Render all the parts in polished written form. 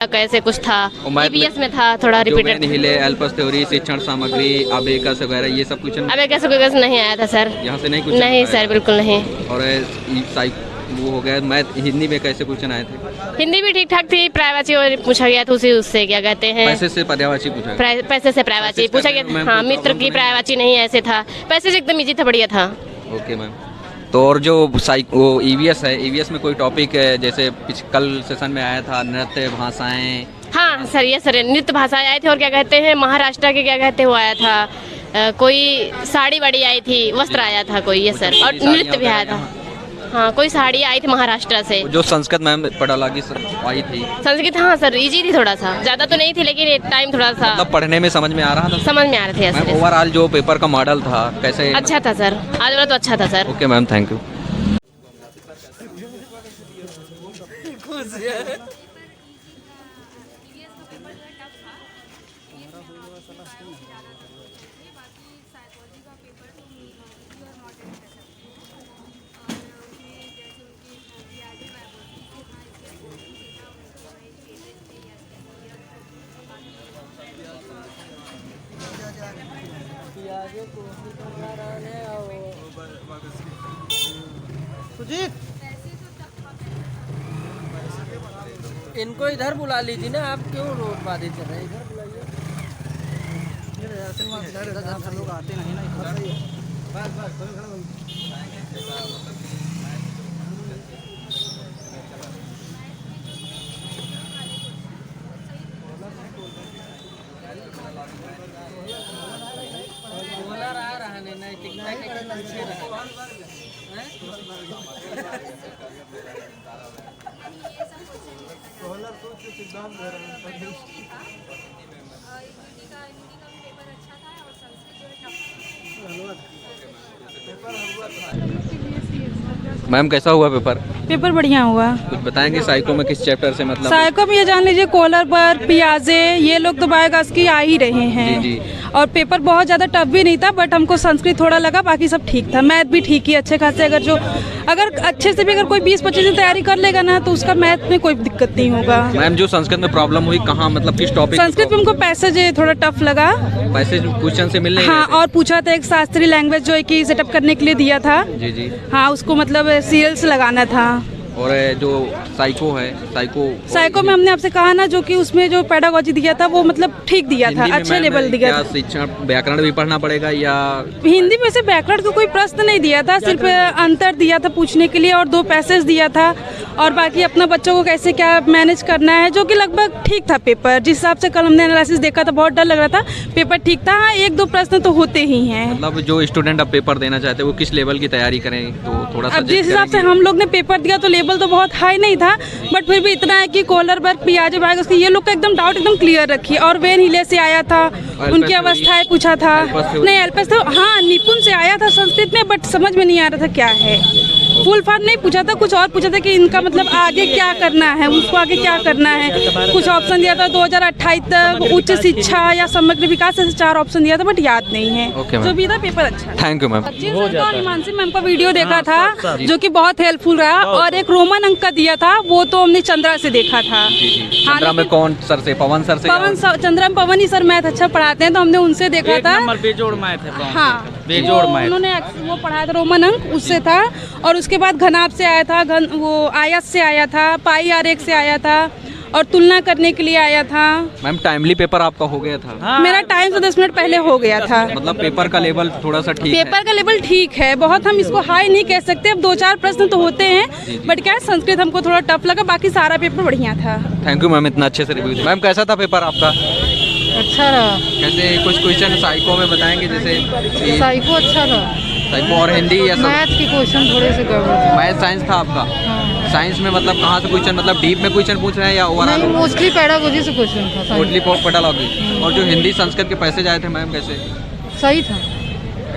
कैसे कुछ था, ईवीएस में था थोड़ा रिपीटेड। एल्पस थ्योरी, शिक्षण सामग्री, अबेकस वगैरह ये सब कुछ अबेकस नहीं आया था सर, यहाँ से नहीं कुछ नहीं सर, बिल्कुल नहीं। और वो हो गया मैथ, हिंदी में कैसे क्वेश्चन आए थे? हिंदी भी ठीक ठाक थी, प्रायवाची और पूछा गया था उससे क्या कहते हैं, पैसे से पर्यायवाची पूछा गया, पैसे से प्रायवाची पूछा गया। हाँ, मित्र की प्रायवाची नहीं ऐसे था, पैसे से एकदम इजी था, बढ़िया था। Okay ma'am. तो और जो वो ईवीएस है, ईवीएस में कोई टॉपिक है जैसे कल सेशन में आया था नृत्य भाषाएं? हाँ सर, ये सर नृत्य भाषाएं आए थे, और क्या कहते हैं महाराष्ट्र के क्या कहते हैं वो आया था, कोई साड़ी वाड़ी आई थी, वस्त्र आया था कोई, ये सर, और नृत्य भी आया था। हाँ, कोई साड़ी आई थी महाराष्ट्र से। जो संस्कृत मैम पढ़ा लगी आई थी संस्कृत, हाँ सर, इजी थी थोड़ा सा, ज्यादा तो नहीं थी लेकिन टाइम थोड़ा सा मतलब पढ़ने में समझ में आ रहा था, समझ में आ रहे थे। ओवरऑल जो पेपर का मॉडल था कैसे? अच्छा था सर, आज वाला तो अच्छा था sir. Okay ma'am, thank you. इनको इधर बुला लीजिए ना, आप क्यों रोड बाधे चल रहे हैं? इधर बुलाइए, लोग आते नहीं ना इधर। बोलर आ रहा है नैतिकता के पीछे रहा सिद्धांत दे रहे हैं। मैम कैसा हुआ पेपर? पेपर बढ़िया हुआ। कुछ बताएंगे साइको में किस चैप्टर से? मतलब साइको में ये जान लीजिए कोलर पर पियाजे ये लोग तो बायोगैस की आ ही रहे हैं। जी। और पेपर बहुत ज़्यादा टफ भी नहीं था, बट हमको संस्कृत थोड़ा लगा, बाकी सब ठीक था। मैथ भी ठीक ही अच्छे खासे, अगर अच्छे से भी अगर कोई 20-25 दिन तैयारी कर लेगा ना तो उसका मैथ में कोई दिक्कत नहीं होगा। मैम जो संस्कृत में प्रॉब्लम हुई कहाँ, मतलब किस टॉपिक? संस्कृत में हमको पैसेज थोड़ा टफ लगा, पैसेज क्वेश्चन से मिलने। हाँ, और पूछा था एक शास्त्रीय लैंग्वेज जो है कि सेटअप करने के लिए दिया था। जी। हाँ, उसको मतलब सीएल्स लगाना था। और जो साइको है, साइको में हमने आपसे कहा ना, जो कि उसमें जो पेडागोजी दिया था वो मतलब ठीक दिया था, अच्छे लेवल दिया था। शिक्षण व्याकरण भी पढ़ना पड़ेगा या? हिंदी में से व्याकरण का कोई प्रश्न नहीं दिया था, सिर्फ अंतर दिया था पूछने के लिए, और 2 पैसेज दिया था, और बाकी अपना बच्चों को कैसे क्या मैनेज करना है, जो कि लगभग ठीक था पेपर। जिस हिसाब से कल हमने एनालिसिस देखा था बहुत डर लग रहा था, पेपर ठीक था। हाँ, 1-2 प्रश्न तो होते ही हैं। मतलब जो स्टूडेंट अब पेपर देना चाहते हैं वो किस लेवल की तैयारी करें तो थोड़ा सा? अब जिस हिसाब से हम लोग ने पेपर दिया तो लेवल तो बहुत हाई नहीं था, बट फिर भी इतना है कि कोलरबर्ग, पियाजे, बायोगैस ये लोग का एकदम डाउट एकदम क्लियर रखी। और वेन हिले से आया था, उनकी अवस्थाएं पूछा था। नहीं, एल्पस तो हाँ निपुण से आया था संस्कृत में, बट समझ में नहीं आ रहा था क्या है। फुल फॉर्म नहीं पूछा था, कुछ और पूछा था कि इनका मतलब आगे क्या करना है, उसको आगे क्या करना है। कुछ ऑप्शन दिया था 2028 तक उच्च शिक्षा या समग्र विकास, ऐसे 4 ऑप्शन दिया था, बट याद नहीं है। जो भी था पेपर अच्छा। Thank you ma'am. Himanshi ma'am का वीडियो देखा था जो कि बहुत हेल्पफुल रहा, और एक रोमन अंक का दिया था वो तो हमने चंद्रा से देखा था। चंद्रा में कौन सर से? पवन सर से? चंद्रा में पवन ही सर मैथ अच्छा पढ़ाते हैं, तो हमने उनसे देखा था। बेजोड़ मैथ है। हाँ, बेजोड़ मैथ उन्होंने वो पढ़ाया था, रोमन अंक उससे था। और उसके बाद घनाभ से आया था, वो आयत से आया था, पाई आरेख से आया था, और तुलना करने के लिए आया था। मैम टाइमली पेपर आपका हो गया था? हाँ, मेरा टाइम से 10 मिनट पहले हो गया था। मतलब पेपर का लेवल थोड़ा सा ठीक है? पेपर का लेवल ठीक है, बहुत हम इसको हाई नहीं कह सकते। अब 2-4 प्रश्न तो होते हैं, बट क्या है संस्कृत हमको थोड़ा टफ लगा, बाकी सारा पेपर बढ़िया था। थैंक यू मैम, इतना अच्छे से रिव्यू। मैम कैसा था पेपर आपका? अच्छा रहा। कैसे कुछ क्वेश्चन साइको में बताएंगे? जैसे साइको अच्छा रहा। साइको और हिंदी या मैथ के क्वेश्चन थोड़े से गड़बड़ थे। मैथ साइंस था आपका? साइंस में मतलब कहाँ से क्वेश्चन, मतलब डीप में क्वेश्चन पूछ रहे हैं या ओवरऑल? नहीं, मोस्टली पेडागोजी से क्वेश्चन था। Mostly pedagogy. और जो हिंदी संस्कृत के पैसे आए थे मैम कैसे? सही था,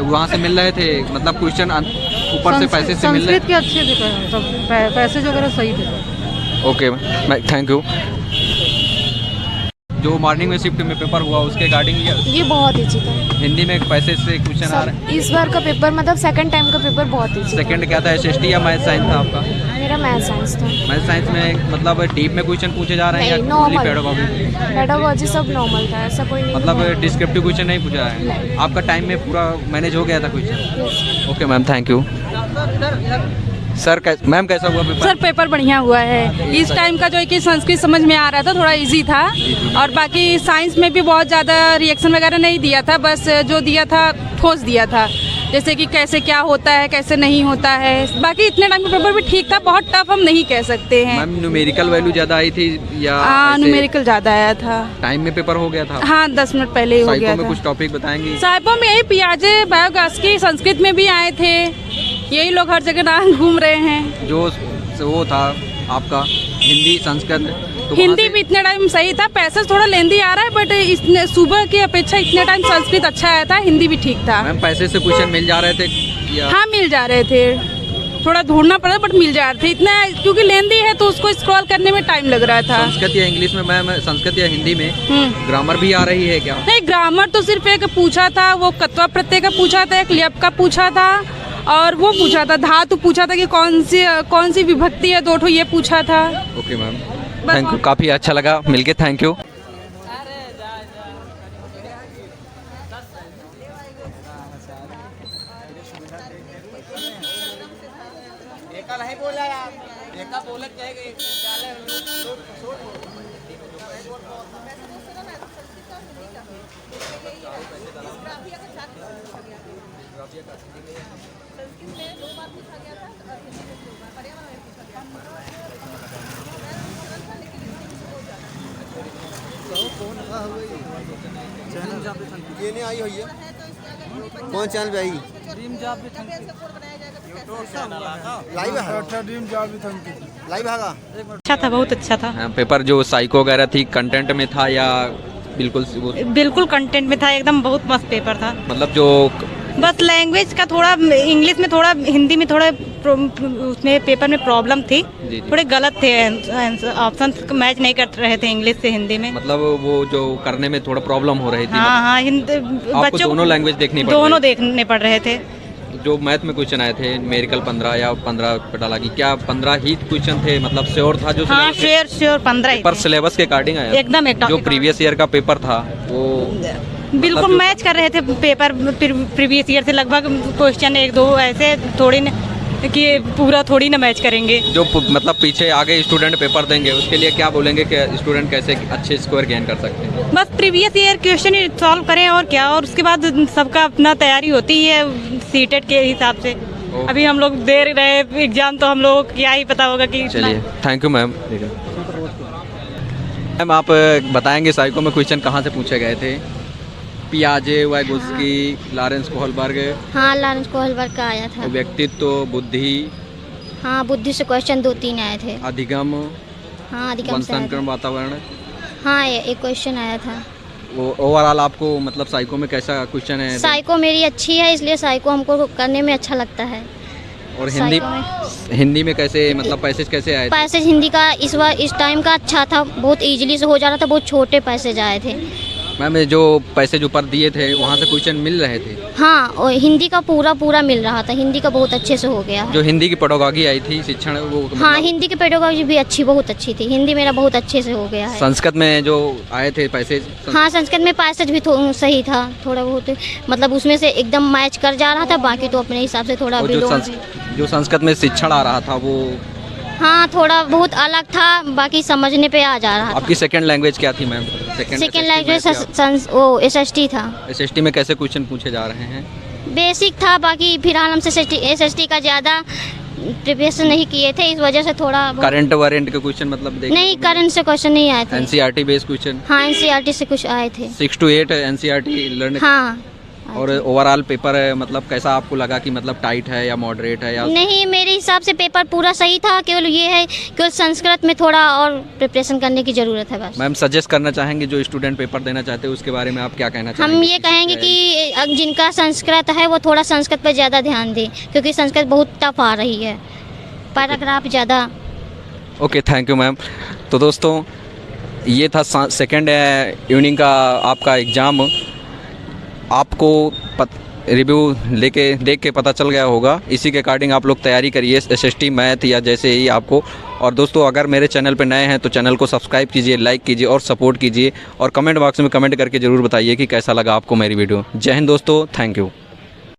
वहाँ से मिल रहे थे, मतलब क्वेश्चन ऊपर से पैसे से मिल रहे? संस्कृत के अच्छे थे सब, पैसे वगैरह सही थे। Okay ma'am, thank you. जो मॉर्निंग में शिफ्ट में पेपर हुआ उसके रिगार्डिंग ये बहुत ईजी था। हिंदी में पैसे से क्वेश्चन आ रहे हैं। इस बार का पेपर मतलब सेकंड टाइम का पेपर बहुत ईजी। सेकंड क्या था, एसएसटी या मैथ साइंस था आपका? मेरा मेरा मैथ साइंस था। मैथ साइंस में मतलब डीप में क्वेश्चन पूछे जा रहे हैं नहीं, या ओनली नॉर्मल। पेडागॉजी? पेडागॉजी सब नॉर्मल था, ऐसा कोई नहीं मतलब है। डिस्क्रिप्टिव क्वेश्चन नहीं पूछा है? आपका टाइम में पूरा मैनेज हो गया था question? Okay ma'am, thank you. Sir ma'am कैसा हुआ पेपर? सर पेपर बढ़िया हुआ है। इस टाइम का जो है कि संस्कृत समझ में आ रहा था, थोड़ा इजी था। और बाकी साइंस में भी बहुत ज़्यादा रिएक्शन वगैरह नहीं दिया था, बस जो दिया था ठोस दिया था, जैसे कि कैसे क्या होता है कैसे नहीं होता है। बाकी इतने टाइम का पेपर भी ठीक था, बहुत टफ हम नहीं कह सकते हैं। मैम न्यूमेरिकल वैल्यू ज़्यादा आई थी या ऐसे न्यूमेरिकल ज़्यादा आया था। टाइम में पेपर हो गया था? हाँ 10 मिनट पहले ही हो साइको गया में था। कुछ टॉपिक बताएंगी? साइको में यही पियाजे बायोगैस की संस्कृत में भी आए थे, यही लोग हर जगह ना घूम रहे हैं। जो वो था आपका हिंदी संस्कृत, तो वहाँ हिंदी से- भी इतने टाइम सही था, पैसेज थोड़ा लेंदी आ रहा है, बट इसने सुबह की अपेक्षा इतने टाइम संस्कृत अच्छा आया था, हिंदी भी ठीक था। मैम पैसे से क्वेश्चन मिल जा रहे थे या? हाँ मिल जा रहे थे, थोड़ा ढूंढना पड़ा बट मिल जा रहे थे। इतना क्योंकि लेंदी है तो उसको स्क्रॉल करने में टाइम लग रहा था। संस्कृत या इंग्लिश में मैम, संस्कृत या हिंदी में ग्रामर भी आ रही है क्या? नहीं ग्रामर तो सिर्फ एक पूछा था, वो कत्वा प्रत्यय का पूछा था, एक ल्यप का पूछा था, और वो पूछा था धातु पूछा था कि कौन सी विभक्ति है, 2 ठो ये पूछा था। ओके मैम, थैंक यू, काफ़ी अच्छा लगा मिलके, थैंक यू। ये नहीं आई हुई है, कौन चैनल पे आई? लाइव है, लाइव है। अच्छा था, बहुत अच्छा था। पेपर जो साइको वगैरह थी कंटेंट में था या बिल्कुल वो, बिल्कुल कंटेंट में था, एकदम बहुत मस्त पेपर था। मतलब जो बस लैंग्वेज का थोड़ा, इंग्लिश में थोड़ा, हिंदी में थोड़ा उसमें पेपर में प्रॉब्लम थी, जी। थोड़े गलत थे, ऑप्शन मैच नहीं कर रहे थे इंग्लिश से हिंदी में। मतलब वो जो करने में थोड़ा प्रॉब्लम हो रही थी? हाँ हाँ, आपको बच्चों दोनों लैंग्वेज देखनी पड़ दोनों रही? देखने पड़ रहे थे। जो मैथ में क्वेश्चन आए थे न्यूमेरिकल 15 या 15 पे डाला कि क्या 15 ही क्वेश्चन थे? मतलब श्योर था जो हाँ श्योर 15 पर सिलेबस के अकॉर्डिंग आया? एकदम जो प्रीवियस ईयर का पेपर था वो बिल्कुल मतलब मैच कर रहे थे पेपर प्रीवियस ईयर से, लगभग क्वेश्चन 1-2 ऐसे, थोड़ी न कि पूरा थोड़ी ना मैच करेंगे। जो मतलब पीछे आगे स्टूडेंट पेपर देंगे उसके लिए क्या बोलेंगे कि स्टूडेंट कैसे अच्छे स्कोर गेन कर सकते हैं? बस प्रीवियस ईयर क्वेश्चन सॉल्व करें और क्या, और उसके बाद सबका अपना तैयारी होती है सीटेट के हिसाब से। अभी हम लोग दे रहे एग्जाम, तो हम लोग क्या ही पता होगा कि। चलिए थैंक यू मैम। मैम आप बताएंगे साइको में क्वेश्चन कहाँ से पूछे गए थे? पियाजे, वाइगोत्स्की, लॉरेंस कोहलबर्ग? हाँ लॉरेंस कोहलबर्ग का आया था। व्यक्तित्व, बुद्धि? हाँ बुद्धि से क्वेश्चन 2-3 आए थे। अधिगम? हाँ अधिगम से आया वंशानुक्रम, था। वातावरण? हाँ एक क्वेश्चन आया था। वो ओवरऑल आपको मतलब साइको में कैसा क्वेश्चन है? साइको मेरी अच्छी है, इसलिए साइको हमको करने में अच्छा लगता है। और हिंदी साइको हिंदी में कैसे मतलब पैसेज कैसे आए थे? पैसेज हिंदी का इस टाइम का अच्छा था, बहुत इजीली से हो जा रहा था, बहुत छोटे पैसेज आए थे। मैम जो पैसेज ऊपर दिए थे वहाँ से क्वेश्चन मिल रहे थे? हाँ और हिंदी का पूरा मिल रहा था, हिंदी का बहुत अच्छे से हो गया है। जो हिंदी की पेडागॉजी आई थी शिक्षण वो हाँ हिंदी की पेडागॉजी भी बहुत अच्छी थी, हिंदी मेरा बहुत अच्छे से हो गया है। संस्कृत में जो आए थे पैसेज? हाँ संस्कृत में पैसेज भी सही था, थोड़ा बहुत मतलब उसमें से एकदम मैच कर जा रहा था, बाकी तो अपने हिसाब से थोड़ा जो संस्कृत में शिक्षण आ रहा था वो? हाँ थोड़ा बहुत अलग था, बाकी समझने पे आ जा रहा था। आपकी सेकंड लैंग्वेज क्या थी मैम? सेकंड लैंग्वेज SST था। SST में कैसे क्वेश्चन पूछे जा रहे हैं? बेसिक था, बाकी फिलहाल हम SST का ज़्यादा प्रिपरेशन नहीं किए थे, इस वजह से थोड़ा करंट वारंट के क्वेश्चन मतलब नहीं, करंट से क्वेश्चन नहीं आए थे। NCERT based question? हाँ NCERT से कुछ आए थे। 6 to 8 NCERT लर्न? हाँ। और ओवरऑल पेपर मतलब कैसा आपको लगा कि मतलब टाइट है या मॉडरेट है या? नहीं मेरे हिसाब से पेपर पूरा सही था, केवल ये है केवल संस्कृत में थोड़ा और प्रिपरेशन करने की ज़रूरत है बस। मैम सजेस्ट करना चाहेंगे जो स्टूडेंट पेपर देना चाहते हैं उसके बारे में आप क्या कहना चाहेंगे? हम ये कहेंगे कि जिनका संस्कृत है वो थोड़ा संस्कृत पर ज़्यादा ध्यान दें, क्योंकि संस्कृत बहुत टफ आ रही है, पैराग्राफ ज़्यादा। Okay thank you ma'am. तो दोस्तों ये था सेकेंड इवनिंग का आपका एग्ज़ाम। आपको रिव्यू लेके देख के पता चल गया होगा। इसी के अकॉर्डिंग आप लोग तैयारी करिए SST मैथ या जैसे ही आपको। और दोस्तों अगर मेरे चैनल पे नए हैं तो चैनल को सब्सक्राइब कीजिए, लाइक कीजिए और सपोर्ट कीजिए। और कमेंट बॉक्स में कमेंट करके ज़रूर बताइए कि कैसा लगा आपको मेरी वीडियो। जय हिंद दोस्तों, थैंक यू।